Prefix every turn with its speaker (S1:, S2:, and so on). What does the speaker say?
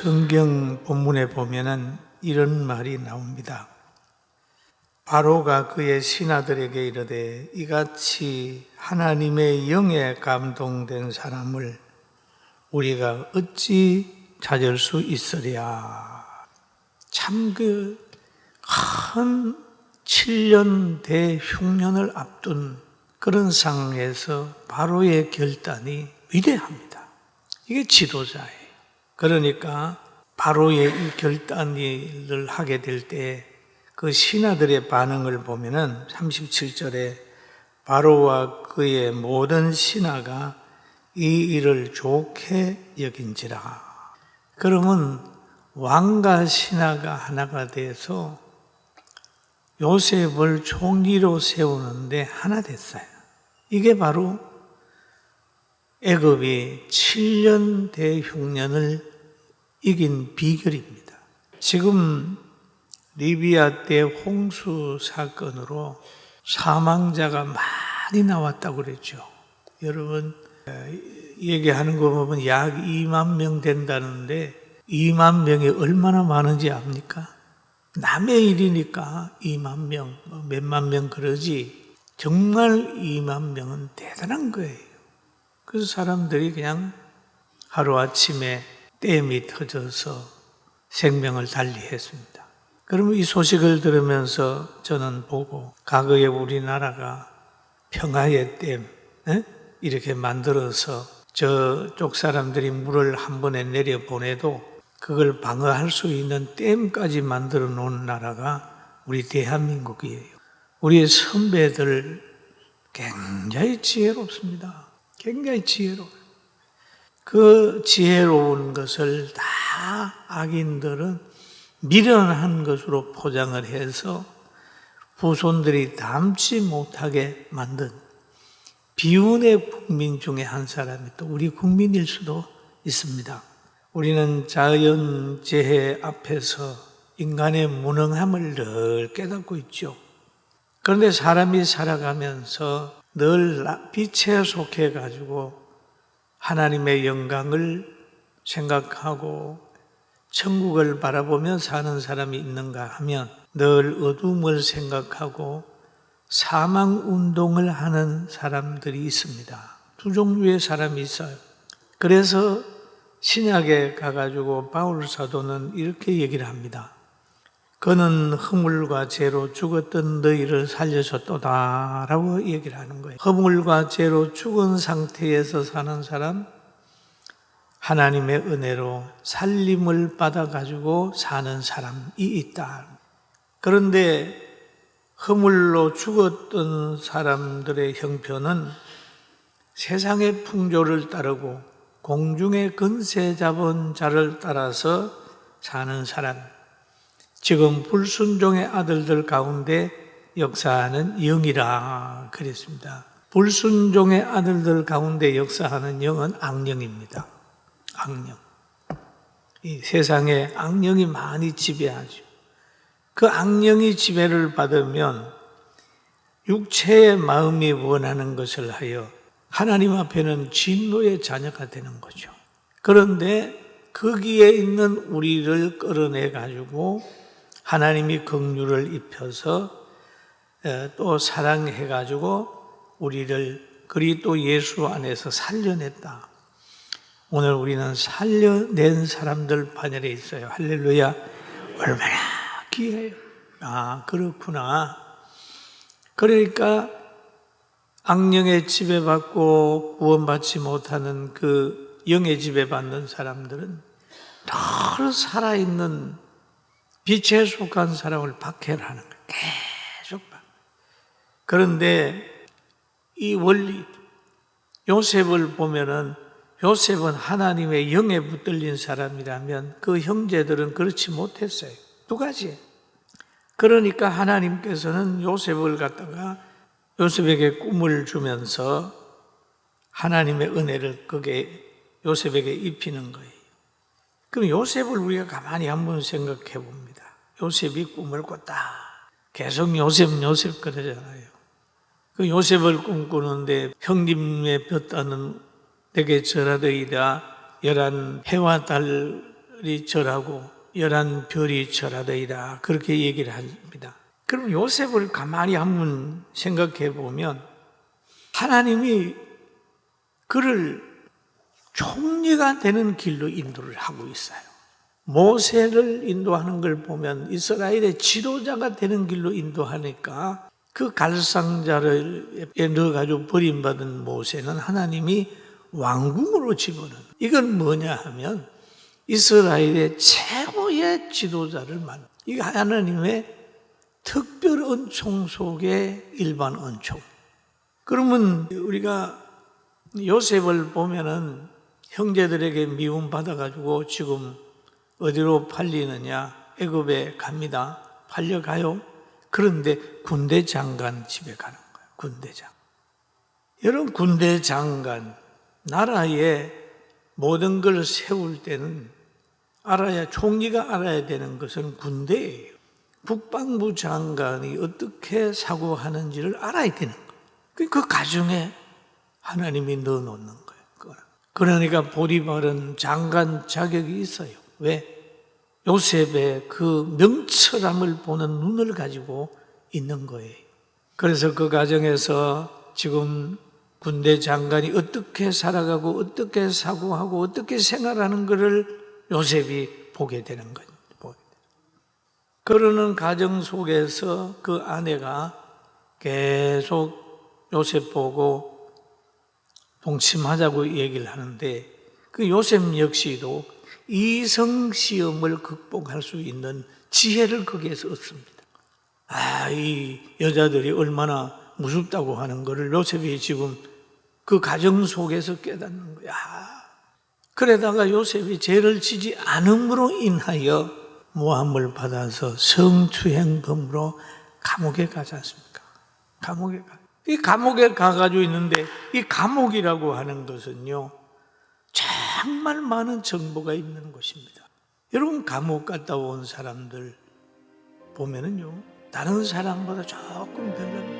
S1: 성경 본문에 보면은 이런 말이 나옵니다. 바로가 그의 신하들에게 이르되 이같이 하나님의 영에 감동된 사람을 우리가 어찌 찾을 수 있으랴. 참 큰 7년 대흉년을 앞둔 그런 상황에서 바로의 결단이 위대합니다. 이게 지도자예요. 그러니까 바로의 이 결단을 하게 될 때 그 신하들의 반응을 보면은 37절에 바로와 그의 모든 신하가 이 일을 좋게 여긴지라. 그러면 왕과 신하가 하나가 돼서 요셉을 총리로 세우는데 하나 됐어요. 이게 바로 애굽이 7년 대흉년을 이긴 비결입니다. 지금 리비아 때 홍수 사건으로 사망자가 많이 나왔다고 그랬죠. 여러분 얘기하는 거 보면 약 2만 명 된다는데 2만 명이 얼마나 많은지 압니까? 남의 일이니까 2만 명, 몇만 명 그러지 정말 2만 명은 대단한 거예요. 그래서 사람들이 그냥 하루아침에 댐이 터져서 생명을 달리했습니다. 그러면 이 소식을 들으면서 저는 보고 과거에 우리나라가 평화의 댐 이렇게 만들어서 저쪽 사람들이 물을 한 번에 내려보내도 그걸 방어할 수 있는 댐까지 만들어 놓은 나라가 우리 대한민국이에요. 우리의 선배들 굉장히 지혜롭습니다. 굉장히 지혜로워요. 그 지혜로운 것을 다 악인들은 미련한 것으로 포장을 해서 후손들이 담지 못하게 만든 비운의 국민 중에 한 사람이 또 우리 국민일 수도 있습니다. 우리는 자연재해 앞에서 인간의 무능함을 늘 깨닫고 있죠. 그런데 사람이 살아가면서 늘 빛에 속해가지고 하나님의 영광을 생각하고 천국을 바라보며 사는 사람이 있는가 하면 늘 어둠을 생각하고 사망운동을 하는 사람들이 있습니다. 두 종류의 사람이 있어요. 그래서 신약에 가가지고 바울 사도는 이렇게 얘기를 합니다. 그는 허물과 죄로 죽었던 너희를 살려줬도다 라고 얘기를 하는 거예요. 허물과 죄로 죽은 상태에서 사는 사람, 하나님의 은혜로 살림을 받아가지고 사는 사람이 있다. 그런데 허물로 죽었던 사람들의 형편은 세상의 풍조를 따르고 공중의 근세 잡은 자를 따라서 사는 사람, 지금 불순종의 아들들 가운데 역사하는 영이라 그랬습니다. 불순종의 아들들 가운데 역사하는 영은 악령입니다. 악령. 이 세상에 악령이 많이 지배하죠. 그 악령이 지배를 받으면 육체의 마음이 원하는 것을 하여 하나님 앞에는 진노의 자녀가 되는 거죠. 그런데 거기에 있는 우리를 끌어내 가지고 하나님이 긍휼을 입혀서 또 사랑해 가지고 우리를 그리스도 예수 안에서 살려냈다. 오늘 우리는 살려낸 사람들 반열에 있어요. 할렐루야. 얼마나 귀해요. 아, 그렇구나. 그러니까 악령의 지배받고 구원받지 못하는 그 영의 지배받는 사람들은 늘 살아있는 빛에 속한 사람을 박해하는 거예요. 계속. 그런데 이 원리, 요셉을 보면은 요셉은 하나님의 영에 붙들린 사람이라면 그 형제들은 그렇지 못했어요. 두 가지. 그러니까 하나님께서는 요셉을 갖다가 요셉에게 꿈을 주면서 하나님의 은혜를 그게 요셉에게 입히는 거예요. 그럼 요셉을 우리가 가만히 한번 생각해 봅니다. 요셉이 꿈을 꿨다. 계속 요셉 그러잖아요. 그 요셉을 꿈꾸는데 형님의 볕다는 내게 절하되이다. 11 해와 달이 별이 절하고 11별이 절하더이다, 그렇게 얘기를 합니다. 그럼 요셉을 가만히 한번 생각해 보면 하나님이 그를 총리가 되는 길로 인도를 하고 있어요. 모세를 인도하는 걸 보면 이스라엘의 지도자가 되는 길로 인도하니까 그 갈상자를 넣어가지고 버림받은 모세는 하나님이 왕궁으로 집어넣는, 이건 뭐냐 하면 이스라엘의 최고의 지도자를 만든, 이게 하나님의 특별 은총 속의 일반 은총. 그러면 우리가 요셉을 보면은 형제들에게 미움받아가지고 지금 어디로 팔리느냐, 애굽에 갑니다. 팔려가요. 그런데 군대 장관 집에 가는 거예요. 군대장. 여러분, 군대 장관, 나라에 모든 걸 세울 때는 총리가 알아야 되는 것은 군대예요. 국방부 장관이 어떻게 사고하는지를 알아야 되는 거예요. 그 가정에 하나님이 넣어놓는 거예요. 그러니까 보디발은 장관 자격이 있어요. 왜? 요셉의 그 명철함을 보는 눈을 가지고 있는 거예요. 그래서 그 가정에서 지금 군대 장관이 어떻게 살아가고 어떻게 사고하고 어떻게 생활하는 것을 요셉이 보게 되는 거예요. 그러는 가정 속에서 그 아내가 계속 요셉 보고 동침하자고 얘기를 하는데, 그 요셉 역시도 이성시험을 극복할 수 있는 지혜를 거기에서 얻습니다. 이 여자들이 얼마나 무섭다고 하는 것을 요셉이 지금 그 가정 속에서 깨닫는 거야. 그러다가 요셉이 죄를 지지 않음으로 인하여 모함을 받아서 성추행범으로 감옥에 가지 않습니까? 이 감옥에 가가지고 있는데, 이 감옥이라고 하는 것은요, 정말 많은 정보가 있는 곳입니다. 여러분, 감옥 갔다 온 사람들 보면은요, 다른 사람보다 조금 별난